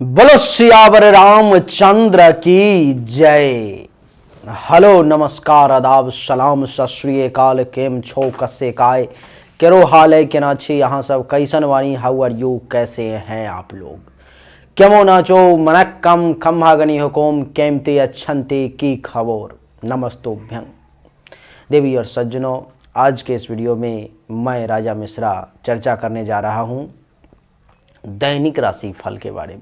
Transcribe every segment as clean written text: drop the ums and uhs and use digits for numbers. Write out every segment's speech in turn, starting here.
बोलो सियावर रामचंद्र की जय। हेलो नमस्कार आदाब सलाम सत श्री अकाल। केम छो कसे काय केरो हाल है के ना छी यहाँ सब कैसन वानी हाउ आर यू कैसे हैं आप लोग। केमो नाचो मनक्कम खम्हागनी हुकुम केमते अच्छंते की खबर नमस्तोभ्यं। देवी और सज्जनों, आज के इस वीडियो में मैं राजा मिश्रा चर्चा करने जा रहा हूँ दैनिक राशि फल के बारे में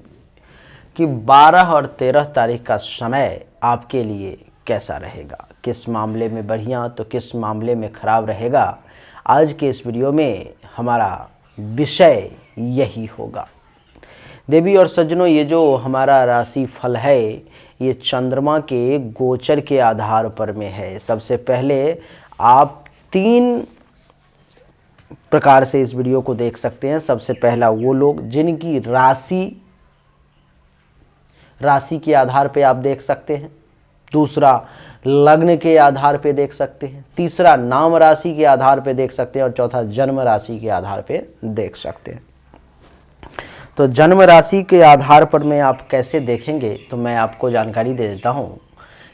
कि 12 और 13 तारीख का समय आपके लिए कैसा रहेगा, किस मामले में बढ़िया तो किस मामले में खराब रहेगा। आज के इस वीडियो में हमारा विषय यही होगा। देवी और सज्जनों, ये जो हमारा राशि फल है ये चंद्रमा के गोचर के आधार पर में है। सबसे पहले आप 3 प्रकार से इस वीडियो को देख सकते हैं। सबसे पहला वो लोग जिनकी राशि के आधार पे आप देख सकते हैं। दूसरा लग्न के आधार पे देख सकते हैं। तीसरा नाम राशि के आधार पे देख सकते हैं और चौथा जन्म राशि के आधार पे देख सकते हैं। तो जन्म राशि के आधार पर में आप कैसे देखेंगे तो मैं आपको जानकारी दे देता हूं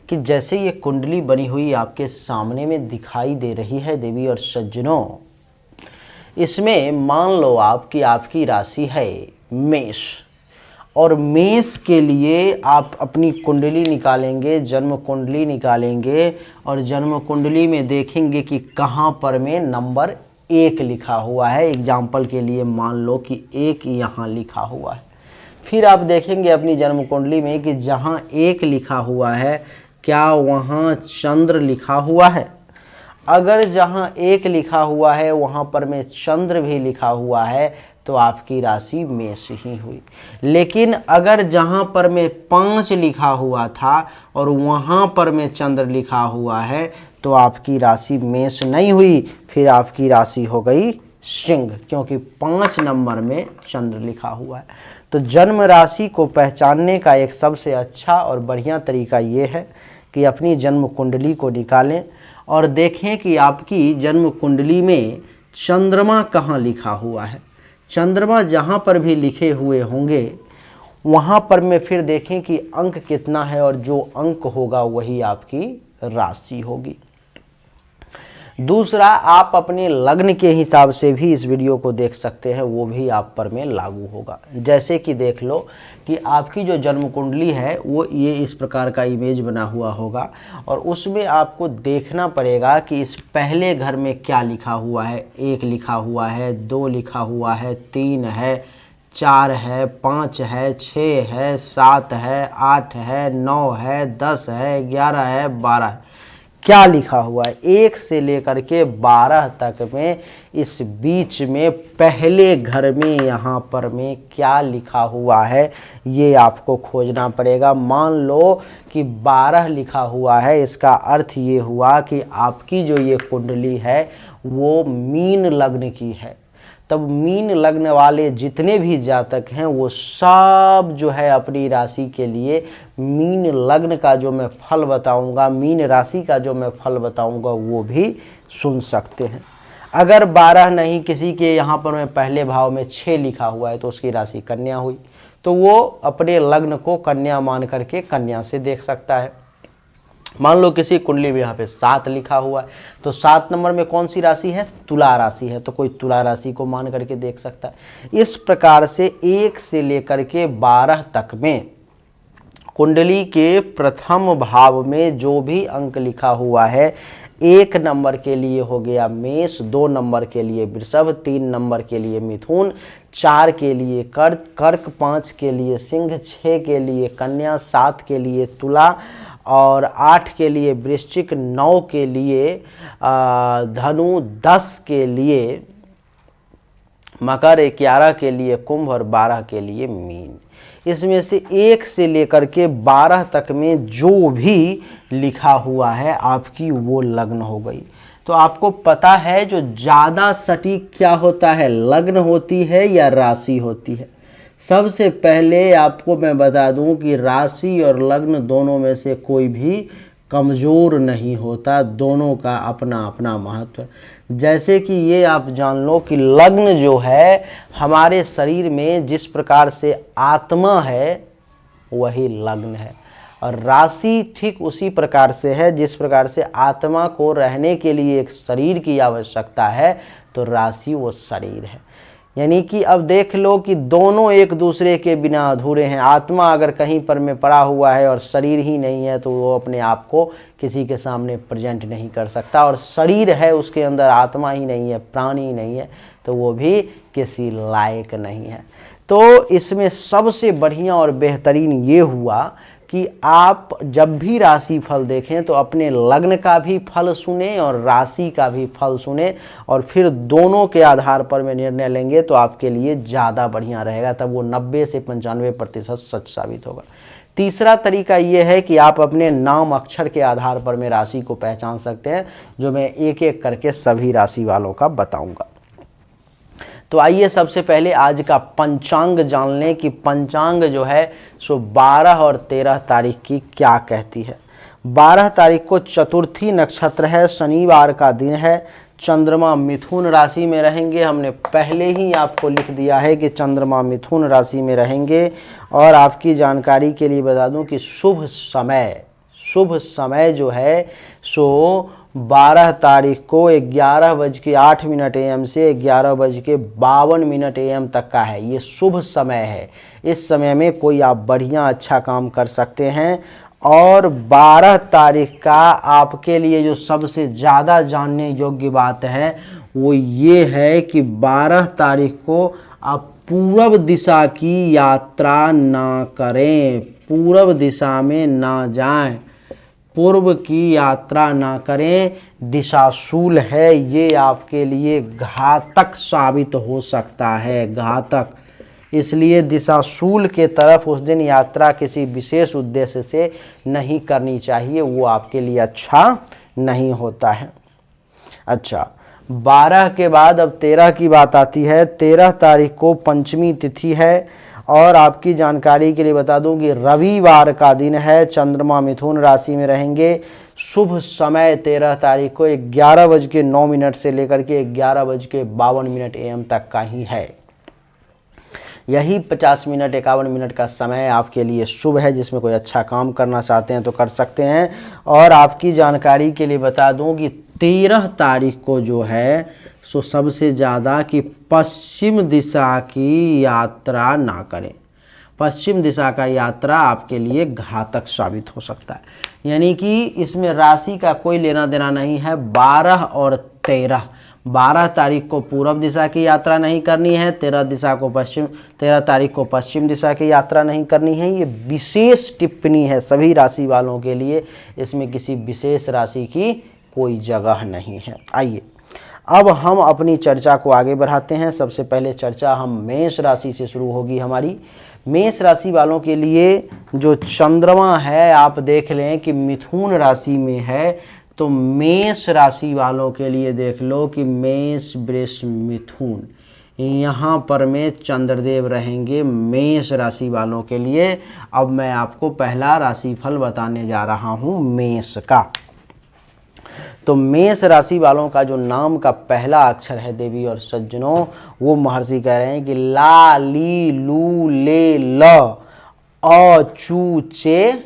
कि जैसे ये कुंडली बनी हुई आपके सामने में दिखाई दे रही है देवी और सज्जनों, इसमें मान लो आप कि आपकी राशि है मेष और मेष के लिए आप अपनी कुंडली निकालेंगे, जन्म कुंडली निकालेंगे और जन्म कुंडली में देखेंगे कि कहाँ पर में नंबर 1 लिखा हुआ है। एग्जाम्पल के लिए मान लो कि 1 यहाँ लिखा हुआ है। फिर आप देखेंगे अपनी जन्म कुंडली में कि जहाँ 1 लिखा हुआ है क्या वहाँ चंद्र लिखा हुआ है। अगर जहाँ 1 लिखा हुआ है वहाँ पर में चंद्र भी लिखा हुआ है तो आपकी राशि मेष ही हुई। लेकिन अगर जहाँ पर में 5 लिखा हुआ था और वहाँ पर में चंद्र लिखा हुआ है तो आपकी राशि मेष नहीं हुई, फिर आपकी राशि हो गई सिंह, क्योंकि 5 नंबर में चंद्र लिखा हुआ है। तो जन्म राशि को पहचानने का एक सबसे अच्छा और बढ़िया तरीका ये है कि अपनी जन्म कुंडली को निकालें और देखें कि आपकी जन्म कुंडली में चंद्रमा कहाँ लिखा हुआ है। चंद्रमा जहाँ पर भी लिखे हुए होंगे वहाँ पर में फिर देखें कि अंक कितना है और जो अंक होगा वही आपकी राशि होगी। दूसरा, आप अपने लग्न के हिसाब से भी इस वीडियो को देख सकते हैं, वो भी आप पर में लागू होगा। जैसे कि देख लो कि आपकी जो जन्म कुंडली है वो ये इस प्रकार का इमेज बना हुआ होगा और उसमें आपको देखना पड़ेगा कि इस पहले घर में क्या लिखा हुआ है। 1 लिखा हुआ है, 2 लिखा हुआ है, 3 है, 4 है, 5 है, 6 है, 7 है, 8 है, 9 है, 10 है, 11 है, 12 है, क्या लिखा हुआ है 1 से लेकर के 12 तक में। इस बीच में पहले घर में यहाँ पर में क्या लिखा हुआ है ये आपको खोजना पड़ेगा। मान लो कि 12 लिखा हुआ है, इसका अर्थ ये हुआ कि आपकी जो ये कुंडली है वो मीन लग्न की है। तब मीन लग्न वाले जितने भी जातक हैं वो सब जो है अपनी राशि के लिए मीन लग्न का जो मैं फल बताऊंगा, मीन राशि का जो मैं फल बताऊंगा वो भी सुन सकते हैं। अगर 12 नहीं, किसी के यहाँ पर में पहले भाव में 6 लिखा हुआ है तो उसकी राशि कन्या हुई, तो वो अपने लग्न को कन्या मान करके कन्या से देख सकता है। मान लो किसी कुंडली में यहाँ पे 7 लिखा हुआ है तो 7 नंबर में कौन सी राशि है, तुला राशि है, तो कोई तुला राशि को मान करके देख सकता है। इस प्रकार से 1 से लेकर के 12 तक में कुंडली के प्रथम भाव में जो भी अंक लिखा हुआ है, 1 नंबर के लिए हो गया मेष, 2 नंबर के लिए वृषभ, 3 नंबर के लिए मिथुन, 4 के लिए कर्क, 5 के लिए सिंह, 6 के लिए कन्या, 7 के लिए तुला और 8 के लिए वृश्चिक, 9 के लिए धनु, 10 के लिए मकर, 11 के लिए कुंभ और 12 के लिए मीन। इसमें से 1 से लेकर के 12 तक में जो भी लिखा हुआ है आपकी वो लग्न हो गई। तो आपको पता है जो ज़्यादा सटीक क्या होता है, लग्न होती है या राशि होती है। सबसे पहले आपको मैं बता दूं कि राशि और लग्न दोनों में से कोई भी कमज़ोर नहीं होता, दोनों का अपना अपना महत्व है। जैसे कि ये आप जान लो कि लग्न जो है हमारे शरीर में जिस प्रकार से आत्मा है वही लग्न है, और राशि ठीक उसी प्रकार से है जिस प्रकार से आत्मा को रहने के लिए एक शरीर की आवश्यकता है, तो राशि वो शरीर है। यानी कि अब देख लो कि दोनों एक दूसरे के बिना अधूरे हैं। आत्मा अगर कहीं पर में पड़ा हुआ है और शरीर ही नहीं है तो वो अपने आप को किसी के सामने प्रेजेंट नहीं कर सकता, और शरीर है उसके अंदर आत्मा ही नहीं है, प्राण ही नहीं है, तो वो भी किसी लायक नहीं है। तो इसमें सबसे बढ़िया और बेहतरीन ये हुआ कि आप जब भी राशि फल देखें तो अपने लग्न का भी फल सुने और राशि का भी फल सुने, और फिर दोनों के आधार पर में निर्णय लेंगे तो आपके लिए ज़्यादा बढ़िया रहेगा, तब वो 90 से 95% सच साबित होगा। तीसरा तरीका ये है कि आप अपने नाम अक्षर के आधार पर में राशि को पहचान सकते हैं, जो मैं एक एक करके सभी राशि वालों का बताऊंगा। तो आइए सबसे पहले आज का पंचांग जान लें कि पंचांग जो है सो 12 और 13 तारीख की क्या कहती है। 12 तारीख को चतुर्थी नक्षत्र है, शनिवार का दिन है, चंद्रमा मिथुन राशि में रहेंगे। हमने पहले ही आपको लिख दिया है कि चंद्रमा मिथुन राशि में रहेंगे। और आपकी जानकारी के लिए बता दूं कि शुभ समय जो है सो 12 तारीख को 11:08 AM से 11:52 AM तक का है। ये शुभ समय है, इस समय में कोई आप बढ़िया अच्छा काम कर सकते हैं। और 12 तारीख का आपके लिए जो सबसे ज़्यादा जानने योग्य बात है वो ये है कि 12 तारीख को आप पूर्व दिशा की यात्रा ना करें, पूर्व दिशा में ना जाएं, पूर्व की यात्रा ना करें। दिशाशूल है, ये आपके लिए घातक साबित हो सकता है, घातक। इसलिए दिशाशूल के तरफ उस दिन यात्रा किसी विशेष उद्देश्य से नहीं करनी चाहिए, वो आपके लिए अच्छा नहीं होता है। अच्छा, 12 के बाद अब 13 की बात आती है। 13 तारीख को पंचमी तिथि है, और आपकी जानकारी के लिए बता दूं कि रविवार का दिन है, चंद्रमा मिथुन राशि में रहेंगे। शुभ समय 13 तारीख को 11:09 से लेकर के 11:52 AM तक का ही है। यही 50 मिनट 51 मिनट का समय आपके लिए शुभ है, जिसमें कोई अच्छा काम करना चाहते हैं तो कर सकते हैं। और आपकी जानकारी के लिए बता दूं कि 13 तारीख को जो है सो सबसे ज़्यादा कि पश्चिम दिशा की यात्रा ना करें। पश्चिम दिशा का यात्रा आपके लिए घातक साबित हो सकता है। यानी कि इसमें राशि का कोई लेना देना नहीं है। 12 और 12 तारीख को पूर्व दिशा की यात्रा नहीं करनी है, 13 तारीख को पश्चिम दिशा की यात्रा नहीं करनी है। ये विशेष टिप्पणी है सभी राशि वालों के लिए, इसमें किसी विशेष राशि की कोई जगह नहीं है। आइए अब हम अपनी चर्चा को आगे बढ़ाते हैं। सबसे पहले चर्चा हम मेष राशि से शुरू होगी हमारी। मेष राशि वालों के लिए जो चंद्रमा है आप देख लें कि मिथुन राशि में है, तो मेष राशि वालों के लिए देख लो कि मेष वृष मिथुन, यहाँ पर में चंद्रदेव रहेंगे मेष राशि वालों के लिए। अब मैं आपको पहला राशिफल बताने जा रहा हूँ मेष का। तो मेष राशि वालों का जो नाम का पहला अक्षर है देवी और सज्जनों, वो महर्षि कह रहे हैं कि ला ली लू ले ल अ चू चे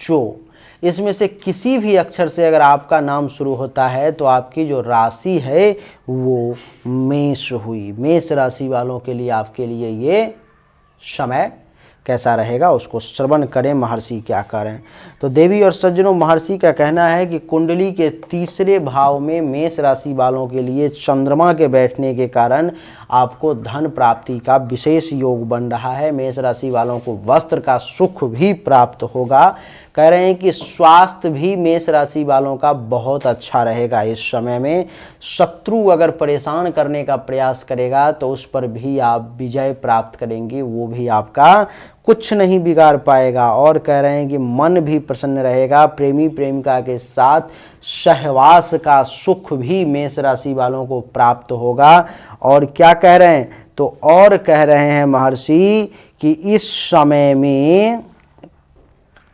चो। इसमें से किसी भी अक्षर से अगर आपका नाम शुरू होता है तो आपकी जो राशि है वो मेष हुई। मेष राशि वालों के लिए आपके लिए ये समय कैसा रहेगा उसको श्रवण करें, महर्षि क्या करें। तो देवी और सज्जनों, महर्षि का कहना है कि कुंडली के तीसरे भाव में मेष राशि वालों के लिए चंद्रमा के बैठने के कारण आपको धन प्राप्ति का विशेष योग बन रहा है। मेष राशि वालों को वस्त्र का सुख भी प्राप्त होगा। कह रहे हैं कि स्वास्थ्य भी मेष राशि वालों का बहुत अच्छा रहेगा इस समय में। शत्रु अगर परेशान करने का प्रयास करेगा तो उस पर भी आप विजय प्राप्त करेंगे, वो भी आपका कुछ नहीं बिगाड़ पाएगा। और कह रहे हैं कि मन भी प्रसन्न रहेगा। प्रेमी प्रेमिका के साथ सहवास का सुख भी मेष राशि वालों को प्राप्त होगा। और क्या कह रहे हैं, तो और कह रहे हैं महर्षि कि इस समय में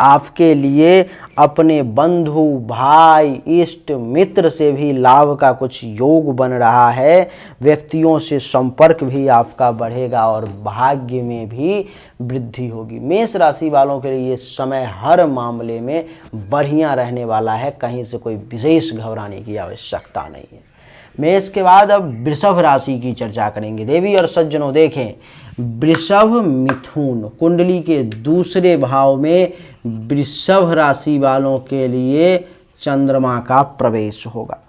आपके लिए अपने बंधु, भाई, इष्ट मित्र से भी लाभ का कुछ योग बन रहा है। व्यक्तियों से संपर्क भी आपका बढ़ेगा और भाग्य में भी वृद्धि होगी। मेष राशि वालों के लिए ये समय हर मामले में बढ़िया रहने वाला है, कहीं से कोई विशेष घबराने की आवश्यकता नहीं है। मेष के बाद अब वृषभ राशि की चर्चा करेंगे। देवी और सज्जनों, देखें, वृषभ मिथुन कुंडली के दूसरे भाव में वृषभ राशि वालों के लिए चंद्रमा का प्रवेश होगा।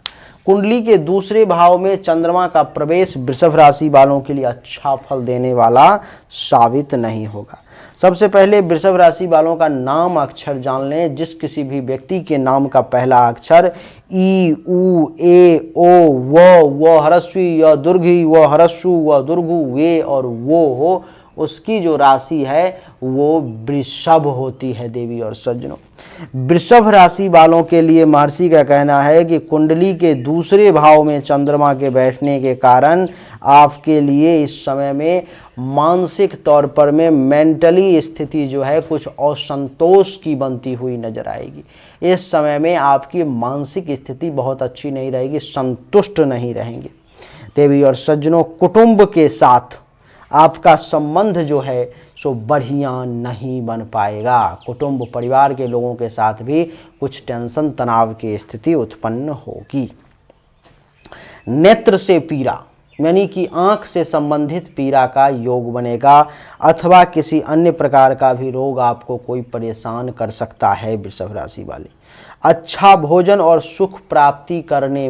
कुंडली के दूसरे भाव में चंद्रमा का प्रवेश वृषभ राशि वालों के लिए अच्छा फल देने वाला साबित नहीं होगा। सबसे पहले वृषभ राशि वालों का नाम अक्षर जान लें। जिस किसी भी व्यक्ति के नाम का पहला अक्षर ई, उ, ए, ओ, व ह्रस्वी, य दीर्घी, व ह्रस्व, व दीर्घु, वे और वो हो, उसकी जो राशि है वो वृषभ होती है। देवी और सज्जनों, वृषभ राशि वालों के लिए महर्षि का कहना है कि कुंडली के दूसरे भाव में चंद्रमा के बैठने के कारण आपके लिए इस समय में मानसिक तौर पर में मेंटली स्थिति जो है कुछ असंतोष की बनती हुई नजर आएगी। इस समय में आपकी मानसिक स्थिति बहुत अच्छी नहीं रहेगी, संतुष्ट नहीं रहेंगे। देवी और सज्जनों, कुटुंब के साथ आपका संबंध जो है सो बढ़िया नहीं बन पाएगा। कुटुंब परिवार के लोगों के साथ भी कुछ टेंशन तनाव की स्थिति उत्पन्न होगी। नेत्र से पीड़ा यानी कि आंख से संबंधित पीड़ा का योग बनेगा, अथवा किसी अन्य प्रकार का भी रोग आपको कोई परेशान कर सकता है। वृषभ राशि वाले अच्छा भोजन और सुख प्राप्ति करने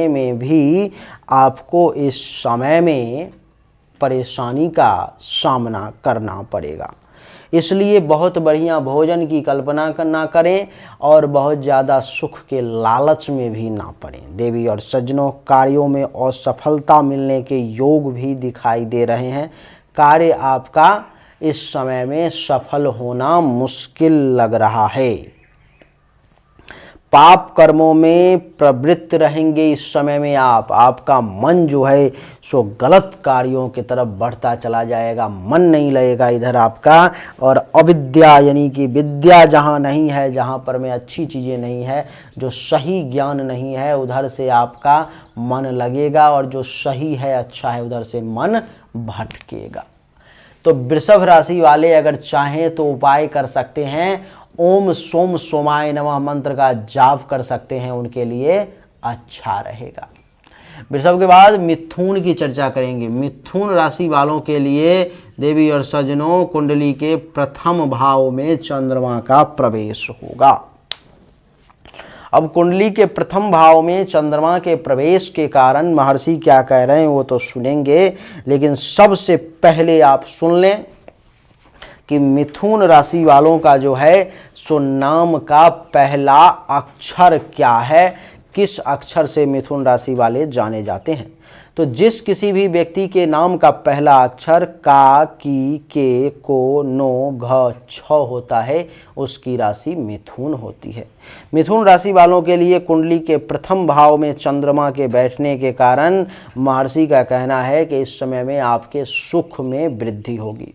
में भी आपको इस समय में परेशानी का सामना करना पड़ेगा। इसलिए बहुत बढ़िया भोजन की कल्पना ना करें और बहुत ज़्यादा सुख के लालच में भी ना पड़ें। देवी और सज्जनों, कार्यों में असफलता मिलने के योग भी दिखाई दे रहे हैं। कार्य आपका इस समय में सफल होना मुश्किल लग रहा है। पाप कर्मों में प्रवृत्त रहेंगे इस समय में आपका मन जो है सो गलत कार्यों की तरफ बढ़ता चला जाएगा, मन नहीं लगेगा इधर आपका। और अविद्या यानी कि विद्या जहाँ नहीं है, जहाँ पर में अच्छी चीज़ें नहीं है, जो सही ज्ञान नहीं है, उधर से आपका मन लगेगा, और जो सही है अच्छा है उधर से मन भटकेगा। तो वृषभ राशि वाले अगर चाहें तो उपाय कर सकते हैं, ओम सोम सोमाय नमः मंत्र का जाप कर सकते हैं, उनके लिए अच्छा रहेगा। वृषभ के बाद मिथुन की चर्चा करेंगे। मिथुन राशि वालों के लिए देवी और सज्जनों, कुंडली के प्रथम भाव में चंद्रमा का प्रवेश होगा। अब कुंडली के प्रथम भाव में चंद्रमा के प्रवेश के कारण महर्षि क्या कह रहे हैं वो तो सुनेंगे, लेकिन सबसे पहले आप सुन लें कि मिथुन राशि वालों का जो है सो नाम का पहला अक्षर क्या है, किस अक्षर से मिथुन राशि वाले जाने जाते हैं। तो जिस किसी भी व्यक्ति के नाम का पहला अक्षर का, की, के, को, नो, घ, छ होता है, उसकी राशि मिथुन होती है। मिथुन राशि वालों के लिए कुंडली के प्रथम भाव में चंद्रमा के बैठने के कारण महर्षि का कहना है कि इस समय में आपके सुख में वृद्धि होगी,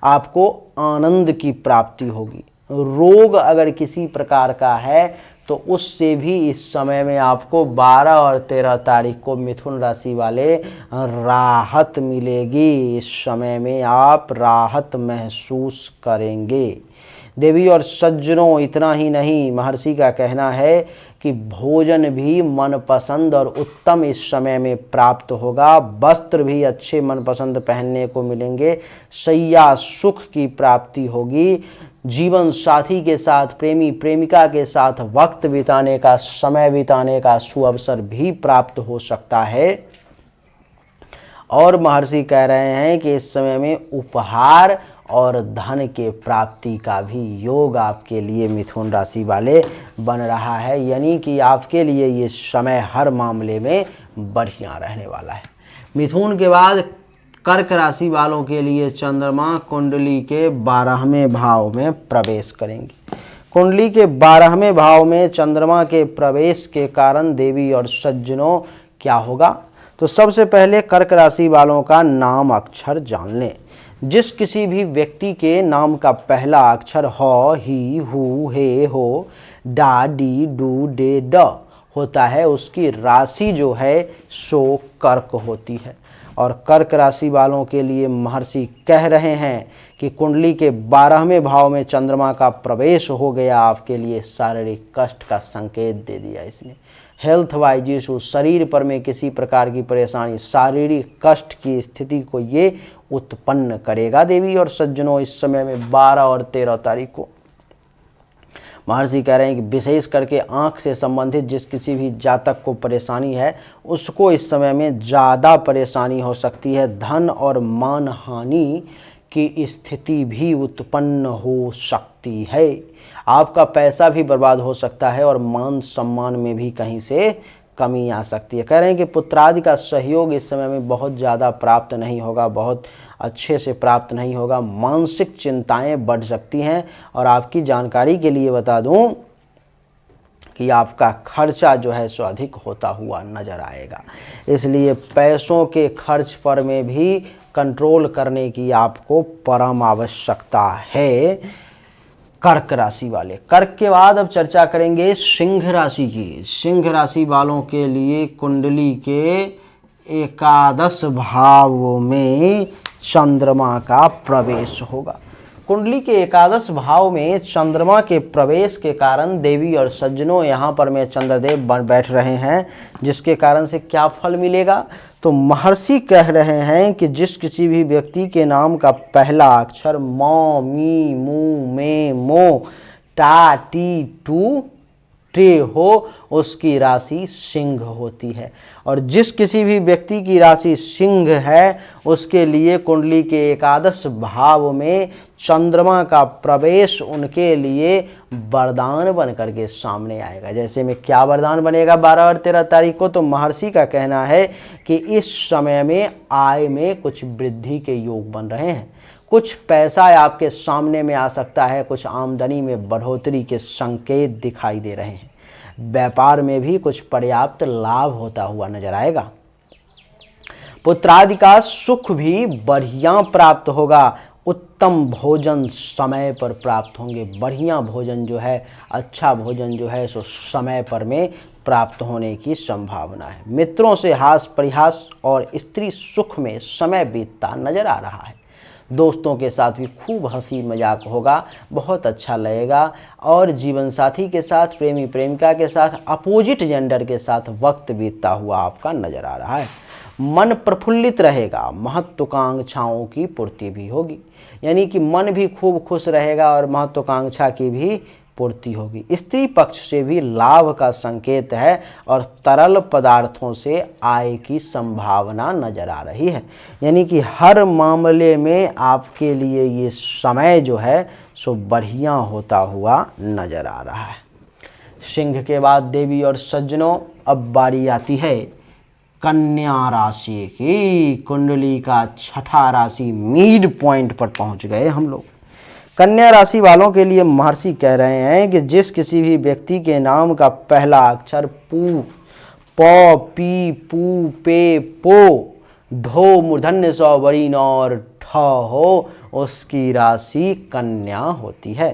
आपको आनंद की प्राप्ति होगी। रोग अगर किसी प्रकार का है तो उससे भी इस समय में आपको 12 और 13 तारीख को मिथुन राशि वाले राहत मिलेगी। इस समय में आप राहत महसूस करेंगे। देवी और सज्जनों, इतना ही नहीं, महर्षि का कहना है कि भोजन भी मनपसंद और उत्तम इस समय में प्राप्त होगा, वस्त्र भी अच्छे मनपसंद पहनने को मिलेंगे, शैया सुख की प्राप्ति होगी, जीवन साथी के साथ, प्रेमी प्रेमिका के साथ वक्त बिताने का, समय बिताने का सुअवसर भी प्राप्त हो सकता है। और महर्षि कह रहे हैं कि इस समय में उपहार और धन के प्राप्ति का भी योग आपके लिए मिथुन राशि वाले बन रहा है, यानी कि आपके लिए ये समय हर मामले में बढ़िया रहने वाला है। मिथुन के बाद कर्क राशि वालों के लिए चंद्रमा कुंडली के 12वें भाव में प्रवेश करेंगे। कुंडली के 12वें भाव में चंद्रमा के प्रवेश के कारण देवी और सज्जनों क्या होगा, तो सबसे पहले कर्क राशि वालों का नाम अक्षर जान लें। जिस किसी भी व्यक्ति के नाम का पहला अक्षर ह, ही, हु, हे, हो, डा, डी, डू, डे, ड होता है, उसकी राशि जो है सो कर्क होती है। और कर्क राशि वालों के लिए महर्षि कह रहे हैं कि कुंडली के 12वें भाव में चंद्रमा का प्रवेश हो गया, आपके लिए शारीरिक कष्ट का संकेत दे दिया इसने। हेल्थ वाइज इशू, शरीर पर में किसी प्रकार की परेशानी, शारीरिक कष्ट की स्थिति को ये उत्पन्न करेगा। देवी और सज्जनों, इस समय में 12 और 13 तारीख को महर्षि कह रहे हैं कि विशेष करके आंख से संबंधित जिस किसी भी जातक को परेशानी है, उसको इस समय में ज़्यादा परेशानी हो सकती है। धन और मान हानि की स्थिति भी उत्पन्न हो सकती है। आपका पैसा भी बर्बाद हो सकता है और मान सम्मान में भी कहीं से कमी आ सकती है। कह रहे हैं कि पुत्रादि का सहयोग इस समय में बहुत ज़्यादा प्राप्त नहीं होगा, बहुत अच्छे से प्राप्त नहीं होगा। मानसिक चिंताएं बढ़ सकती हैं। और आपकी जानकारी के लिए बता दूं कि आपका खर्चा जो है सो अधिक होता हुआ नजर आएगा, इसलिए पैसों के खर्च पर में भी कंट्रोल करने की आपको परम आवश्यकता है। कर्क राशि वाले, कर्क के बाद अब चर्चा करेंगे सिंह राशि की। सिंह राशि वालों के लिए कुंडली के 11 भाव में चंद्रमा का प्रवेश होगा। कुंडली के 11 भाव में चंद्रमा के प्रवेश के कारण देवी और सज्जनों, यहाँ पर में चंद्रदेव बैठ रहे हैं, जिसके कारण से क्या फल मिलेगा, तो महर्षि कह रहे हैं कि जिस किसी भी व्यक्ति के नाम का पहला अक्षर म, मी, मू, मे, मो, टा, टी, टू, टे हो, उसकी राशि सिंह होती है। और जिस किसी भी व्यक्ति की राशि सिंह है, उसके लिए कुंडली के 11 भाव में चंद्रमा का प्रवेश उनके लिए वरदान बन करके सामने आएगा। जैसे में क्या वरदान बनेगा 12 और 13 तारीख को, तो महर्षि का कहना है कि इस समय में आय में कुछ वृद्धि के योग बन रहे हैं। कुछ पैसा आपके सामने में आ सकता है, कुछ आमदनी में बढ़ोतरी के संकेत दिखाई दे रहे हैं। व्यापार में भी कुछ पर्याप्त लाभ होता हुआ नजर आएगा। पुत्रादि का सुख भी बढ़िया प्राप्त होगा। उत्तम भोजन समय पर प्राप्त होंगे। बढ़िया भोजन जो है, अच्छा भोजन जो है सो समय पर में प्राप्त होने की संभावना है। मित्रों से हास परिहास और स्त्री सुख में समय बीतता नजर आ रहा है। दोस्तों के साथ भी खूब हंसी मजाक होगा, बहुत अच्छा लगेगा। और जीवन साथी के साथ, प्रेमी प्रेमिका के साथ, अपोजिट जेंडर के साथ वक्त बीतता हुआ आपका नजर आ रहा है। मन प्रफुल्लित रहेगा, महत्वाकांक्षाओं की पूर्ति भी होगी, यानी कि मन भी खूब खुश रहेगा और महत्वाकांक्षा की भी पूर्ति होगी। स्त्री पक्ष से भी लाभ का संकेत है और तरल पदार्थों से आय की संभावना नजर आ रही है, यानी कि हर मामले में आपके लिए ये समय जो है सो बढ़िया होता हुआ नजर आ रहा है। सिंह के बाद देवी और सज्जनों, अब बारी आती है कन्या राशि की। कुंडली का 6ठा राशि मिड पॉइंट पर पहुंच गए हम लोग। कन्या राशि वालों के लिए महर्षि कह रहे हैं कि जिस किसी भी व्यक्ति के नाम का पहला अक्षर पू, प, पी, पू, पे, पो, ढो, मूर्धन्य स, बड़ी न और ठ हो, उसकी राशि कन्या होती है।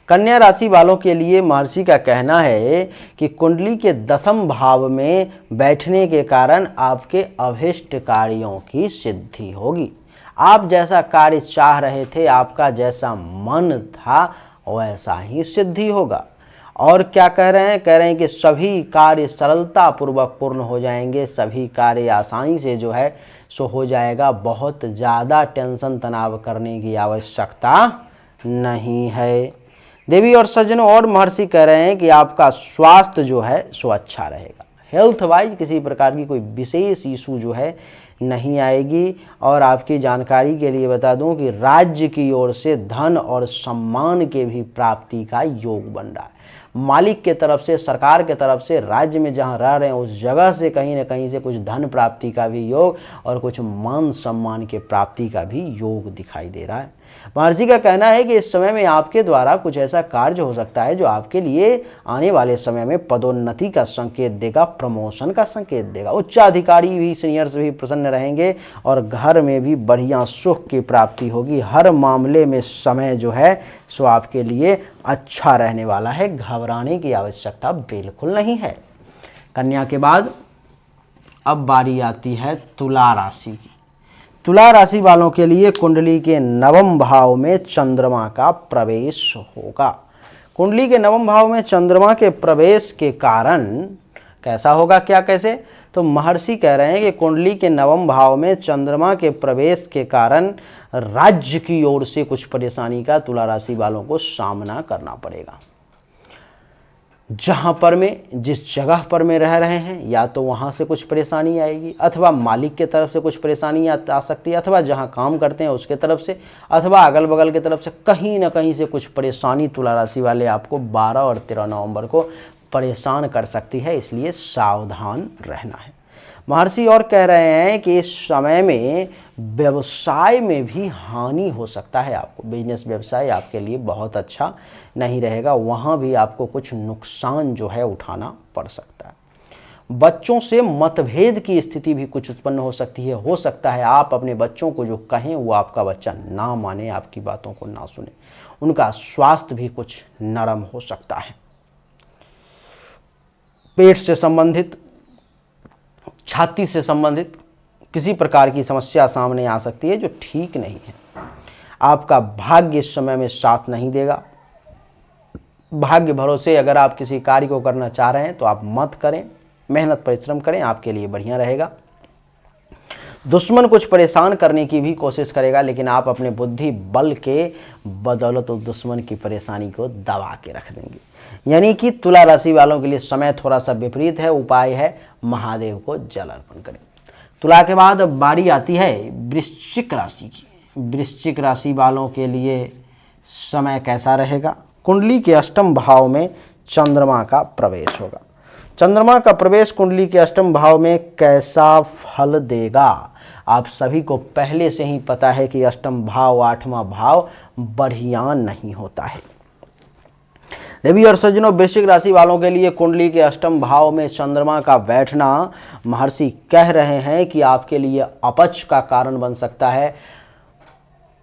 कन्या राशि वालों के लिए महर्षि का कहना है कि कुंडली के 10वें भाव में बैठने के कारण आपके अभिष्ट कार्यों की सिद्धि होगी। आप जैसा कार्य चाह रहे थे, आपका जैसा मन था, वैसा ही सिद्धि होगा। और क्या कह रहे हैं, कह रहे हैं कि सभी कार्य सरलता पूर्वक पूर्ण हो जाएंगे, सभी कार्य आसानी से जो है सो हो जाएगा। बहुत ज़्यादा टेंशन तनाव करने की आवश्यकता नहीं है। देवी और सज्जनों, और महर्षि कह रहे हैं कि आपका स्वास्थ्य जो है सो अच्छा रहेगा। हेल्थ वाइज किसी प्रकार की कोई विशेष इशू जो है नहीं आएगी। और आपकी जानकारी के लिए बता दूं कि राज्य की ओर से धन और सम्मान के भी प्राप्ति का योग बन रहा है। मालिक के तरफ से, सरकार के तरफ से, राज्य में जहां रह रहे हैं उस जगह से कहीं ना कहीं से कुछ धन प्राप्ति का भी योग और कुछ मान सम्मान के प्राप्ति का भी योग दिखाई दे रहा है। महर्षि का कहना है कि इस समय में आपके द्वारा कुछ ऐसा कार्य हो सकता है जो आपके लिए आने वाले समय में पदोन्नति का संकेत देगा, प्रमोशन का संकेत देगा। उच्चाधिकारी भी, सीनियर्स भी प्रसन्न रहेंगे और घर में भी बढ़िया सुख की प्राप्ति होगी। हर मामले में समय जो है सो आपके लिए अच्छा रहने वाला है, घबराने की आवश्यकता बिल्कुल नहीं है। कन्या के बाद अब बारी आती है तुला राशि की। तुला राशि वालों के लिए कुंडली के नवम भाव में चंद्रमा का प्रवेश होगा। कुंडली के नवम भाव में चंद्रमा के प्रवेश के कारण कैसा होगा, क्या कैसे, तो महर्षि कह रहे हैं कि कुंडली के नवम भाव में चंद्रमा के प्रवेश के कारण राज्य की ओर से कुछ परेशानी का तुला राशि वालों को सामना करना पड़ेगा। जहाँ पर में, जिस जगह पर में रह रहे हैं, या तो वहाँ से कुछ परेशानी आएगी, अथवा मालिक के तरफ से कुछ परेशानी आ सकती है, अथवा जहाँ काम करते हैं उसके तरफ से, अथवा अगल बगल के तरफ से कहीं ना कहीं से कुछ परेशानी तुला राशि वाले आपको 12 और 13 नवंबर को परेशान कर सकती है, इसलिए सावधान रहना है। महर्षि और कह रहे हैं कि इस समय में व्यवसाय में भी हानि हो सकता है। आपको बिजनेस व्यवसाय आपके लिए बहुत अच्छा नहीं रहेगा, वहाँ भी आपको कुछ नुकसान जो है उठाना पड़ सकता है। बच्चों से मतभेद की स्थिति भी कुछ उत्पन्न हो सकती है। हो सकता है आप अपने बच्चों को जो कहें वो आपका बच्चा ना माने, आपकी बातों को ना सुने। उनका स्वास्थ्य भी कुछ नरम हो सकता है। पेट से संबंधित, छाती से संबंधित किसी प्रकार की समस्या सामने आ सकती है जो ठीक नहीं है। आपका भाग्य इस समय में साथ नहीं देगा। भाग्य भरोसे अगर आप किसी कार्य को करना चाह रहे हैं तो आप मत करें, मेहनत परिश्रम करें, आपके लिए बढ़िया रहेगा। दुश्मन कुछ परेशान करने की भी कोशिश करेगा, लेकिन आप अपने बुद्धि बल के बदौलत उस दुश्मन की परेशानी को दबा के रख देंगे। यानी कि तुला राशि वालों के लिए समय थोड़ा सा विपरीत है। उपाय है महादेव को जल अर्पण करें। तुला के बाद बारी आती है वृश्चिक राशि की। वृश्चिक राशि वालों के लिए समय कैसा रहेगा? कुंडली के अष्टम भाव में चंद्रमा का प्रवेश होगा। चंद्रमा का प्रवेश कुंडली के अष्टम भाव में कैसा फल देगा? आप सभी को पहले से ही पता है कि अष्टम भाव, आठवां भाव बढ़िया नहीं होता है। देवी और सज्जनों, वृश्चिक राशि वालों के लिए कुंडली के अष्टम भाव में चंद्रमा का बैठना महर्षि कह रहे हैं कि आपके लिए अपच का कारण बन सकता है।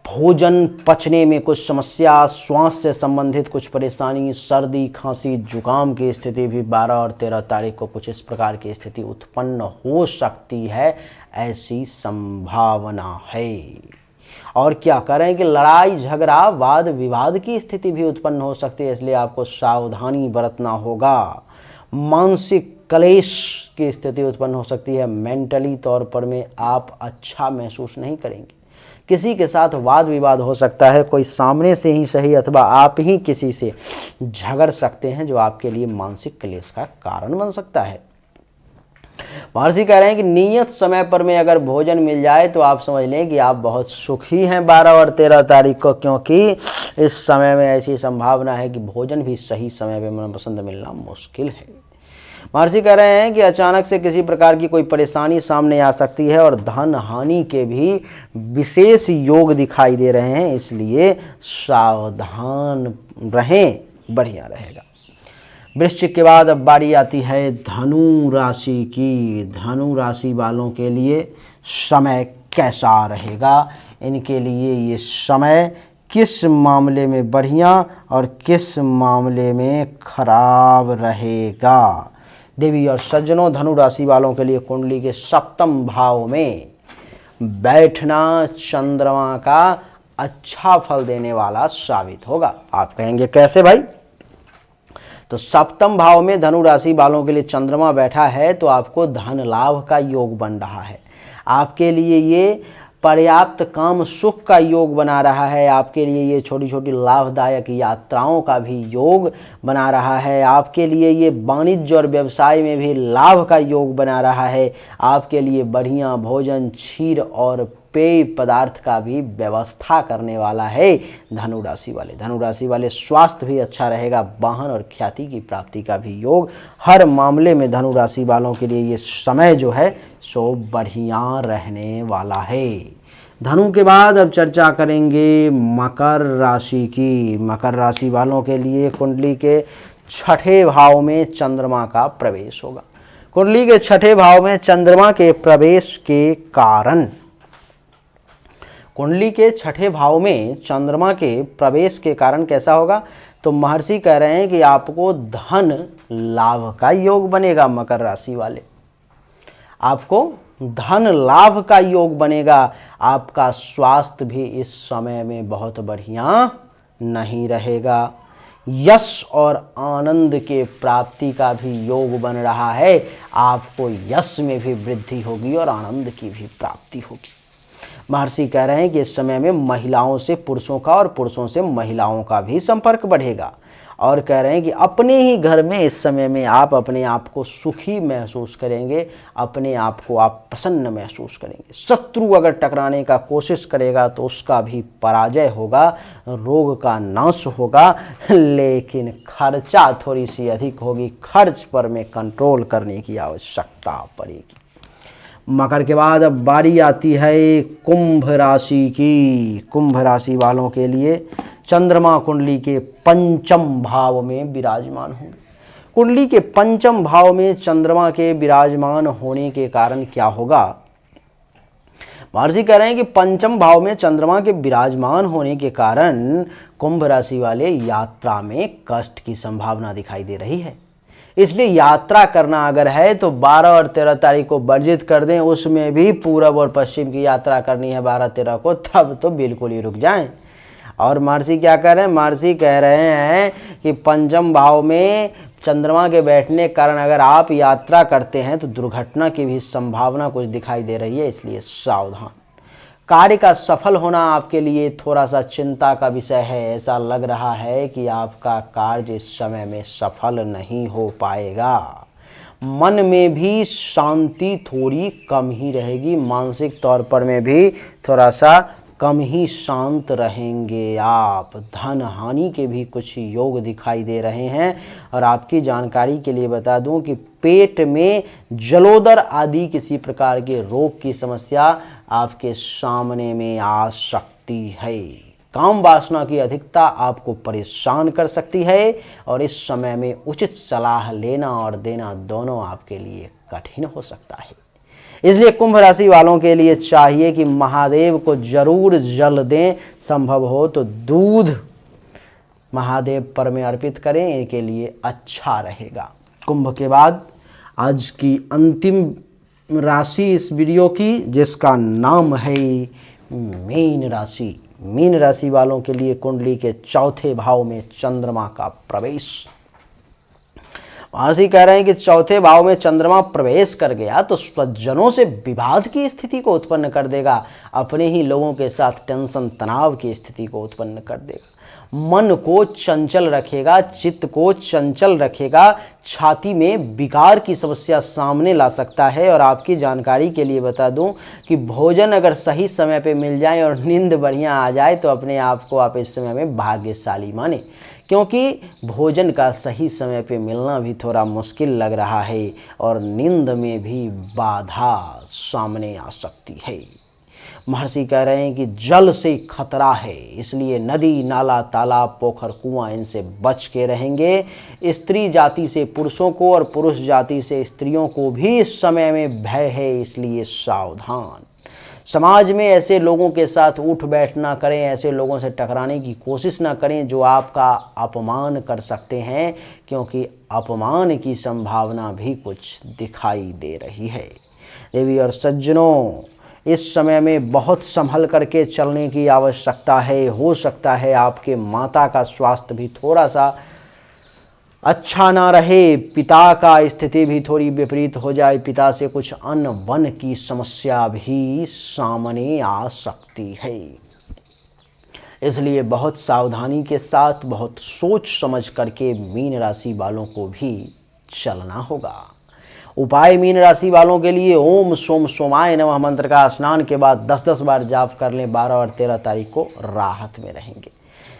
भोजन पचने में कुछ समस्या, श्वास से संबंधित कुछ परेशानी, सर्दी, खांसी, जुकाम की स्थिति भी 12 और 13 तारीख को कुछ इस प्रकार की स्थिति उत्पन्न हो सकती है, ऐसी संभावना है। और क्या करें कि लड़ाई झगड़ा, वाद विवाद की स्थिति भी उत्पन्न हो सकती है, इसलिए आपको सावधानी बरतना होगा। मानसिक क्लेश की स्थिति उत्पन्न हो सकती है। मेंटली तौर पर में आप अच्छा महसूस नहीं करेंगे। किसी के साथ वाद विवाद हो सकता है, कोई सामने से ही सही अथवा आप ही किसी से झगड़ सकते हैं, जो आपके लिए मानसिक क्लेश का कारण बन सकता है। महर्षि कह रहे हैं कि नियत समय पर में अगर भोजन मिल जाए तो आप समझ लें कि आप बहुत सुखी हैं 12 और 13 तारीख को, क्योंकि इस समय में ऐसी संभावना है कि भोजन भी सही समय पर मनपसंद मिलना मुश्किल है। महर्षि कह रहे हैं कि अचानक से किसी प्रकार की कोई परेशानी सामने आ सकती है और धन हानि के भी विशेष योग दिखाई दे रहे हैं, इसलिए सावधान रहें, बढ़िया रहेगा। वृश्चिक के बाद अब बारी आती है धनु राशि की। धनु राशि वालों के लिए समय कैसा रहेगा? इनके लिए ये समय किस मामले में बढ़िया और किस मामले में खराब रहेगा? देवी और सज्जनों, धनु राशि वालों के लिए कुंडली के सप्तम भाव में बैठना चंद्रमा का अच्छा फल देने वाला साबित होगा। आप कहेंगे कैसे भाई? तो सप्तम भाव में धनु राशि वालों के लिए चंद्रमा बैठा है तो आपको धन लाभ का योग बन रहा है। आपके लिए ये पर्याप्त काम सुख का योग बना रहा है। आपके लिए ये छोटी छोटी लाभदायक यात्राओं का भी योग बना रहा है। आपके लिए ये वाणिज्य और व्यवसाय में भी लाभ का योग बना रहा है। आपके लिए बढ़िया भोजन, क्षीर और पेय पदार्थ का भी व्यवस्था करने वाला है धनु राशि वाले। धनु राशि वाले स्वास्थ्य भी अच्छा रहेगा। वाहन और ख्याति की प्राप्ति का भी योग। हर मामले में धनु राशि वालों के लिए ये समय जो है सो बढ़िया रहने वाला है। धनु के बाद अब चर्चा करेंगे मकर राशि की। मकर राशि वालों के लिए कुंडली के छठे भाव में चंद्रमा का प्रवेश होगा। कुंडली के छठे भाव में चंद्रमा के प्रवेश के कारण, कुंडली के छठे भाव में चंद्रमा के प्रवेश के कारण कैसा होगा, तो महर्षि कह रहे हैं कि आपको धन लाभ का योग बनेगा। मकर राशि वाले, आपको धन लाभ का योग बनेगा। आपका स्वास्थ्य भी इस समय में बहुत बढ़िया नहीं रहेगा। यश और आनंद के प्राप्ति का भी योग बन रहा है। आपको यश में भी वृद्धि होगी और आनंद की भी प्राप्ति होगी। महर्षि कह रहे हैं कि इस समय में महिलाओं से पुरुषों का और पुरुषों से महिलाओं का भी संपर्क बढ़ेगा। और कह रहे हैं कि अपने ही घर में इस समय में आप अपने आप को सुखी महसूस करेंगे, अपने आप को आप प्रसन्न महसूस करेंगे। शत्रु अगर टकराने का कोशिश करेगा तो उसका भी पराजय होगा, रोग का नाश होगा, लेकिन खर्चा थोड़ी सी अधिक होगी। खर्च पर में कंट्रोल करने की आवश्यकता पड़ेगी। मकर के बाद अब बारी आती है कुंभ राशि की। कुंभ राशि वालों के लिए चंद्रमा कुंडली के पंचम भाव में विराजमान होंगे। कुंडली के पंचम भाव में चंद्रमा के विराजमान होने के कारण क्या होगा, महर्षि कह रहे हैं कि पंचम भाव में चंद्रमा के विराजमान होने के कारण कुंभ राशि वाले यात्रा में कष्ट की संभावना दिखाई दे रही है। इसलिए यात्रा करना अगर है तो 12 और 13 तारीख को वर्जित कर दें। उसमें भी पूरब और पश्चिम की यात्रा करनी है 12-13 को, तब तो बिल्कुल ही रुक जाएं। और महर्षि क्या कह रहे हैं, महर्षि कह रहे हैं कि पंचम भाव में चंद्रमा के बैठने के कारण अगर आप यात्रा करते हैं तो दुर्घटना की भी संभावना कुछ दिखाई दे रही है, इसलिए सावधान। कार्य का सफल होना आपके लिए थोड़ा सा चिंता का विषय है। ऐसा लग रहा है कि आपका कार्य इस समय में सफल नहीं हो पाएगा। मन में भी शांति थोड़ी कम ही रहेगी, मानसिक तौर पर में भी थोड़ा सा कम ही शांत रहेंगे आप। धन हानि के भी कुछ योग दिखाई दे रहे हैं। और आपकी जानकारी के लिए बता दूं कि पेट में जलोदर आदि किसी प्रकार के रोग की समस्या आपके सामने में आ सकती है। काम वासना की अधिकता आपको परेशान कर सकती है और इस समय में उचित सलाह लेना और देना दोनों आपके लिए कठिन हो सकता है। इसलिए कुंभ राशि वालों के लिए चाहिए कि महादेव को जरूर जल दें, संभव हो तो दूध महादेव पर में अर्पित करें, इनके लिए अच्छा रहेगा। कुंभ के बाद आज की अंतिम राशि इस वीडियो की, जिसका नाम है मीन राशि। मीन राशि वालों के लिए कुंडली के चौथे भाव में चंद्रमा का प्रवेश। महर्षि कह रहे हैं कि चौथे भाव में चंद्रमा प्रवेश कर गया तो स्वजनों से विवाद की स्थिति को उत्पन्न कर देगा। अपने ही लोगों के साथ टेंशन तनाव की स्थिति को उत्पन्न कर देगा। मन को चंचल रखेगा, चित्त को चंचल रखेगा। छाती में विकार की समस्या सामने ला सकता है। और आपकी जानकारी के लिए बता दूं कि भोजन अगर सही समय पे मिल जाए और नींद बढ़िया आ जाए तो अपने आप को आप इस समय में भाग्यशाली माने, क्योंकि भोजन का सही समय पे मिलना भी थोड़ा मुश्किल लग रहा है और नींद में भी बाधा सामने आ सकती है। महर्षि कह रहे हैं कि जल से खतरा है, इसलिए नदी, नाला, तालाब, पोखर, कुआं इनसे बच के रहेंगे। स्त्री जाति से पुरुषों को और पुरुष जाति से स्त्रियों को भी इस समय में भय है, इसलिए सावधान। समाज में ऐसे लोगों के साथ उठ बैठ ना करें, ऐसे लोगों से टकराने की कोशिश ना करें जो आपका अपमान कर सकते हैं, क्योंकि अपमान की संभावना भी कुछ दिखाई दे रही है। देवी और सज्जनों, इस समय में बहुत संभल करके चलने की आवश्यकता है। हो सकता है आपके माता का स्वास्थ्य भी थोड़ा सा अच्छा ना रहे, पिता का स्थिति भी थोड़ी विपरीत हो जाए, पिता से कुछ अन्न बन की समस्या भी सामने आ सकती है। इसलिए बहुत सावधानी के साथ, बहुत सोच समझ करके मीन राशि वालों को भी चलना होगा। उपाय मीन राशि वालों के लिए ओम सोम सोमाय नमः मंत्र का स्नान के बाद 10-10 बार जाप कर लें। 12 और 13 तारीख को राहत में रहेंगे।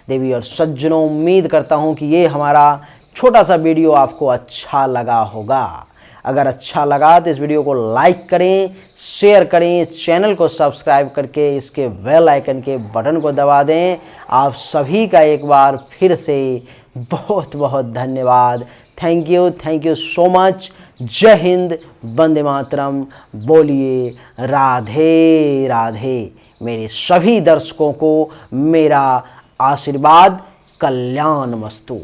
देवी और सज्जनों, उम्मीद करता हूं कि ये हमारा छोटा सा वीडियो आपको अच्छा लगा होगा। अगर अच्छा लगा तो इस वीडियो को लाइक करें, शेयर करें, चैनल को सब्सक्राइब करके इसके बेल आइकन के बटन को दबा दें। आप सभी का एक बार फिर से बहुत बहुत धन्यवाद। Thank you so much. जय हिंद, वंदे मातरम। बोलिए राधे राधे। मेरे सभी दर्शकों को मेरा आशीर्वाद। कल्याण मस्तु।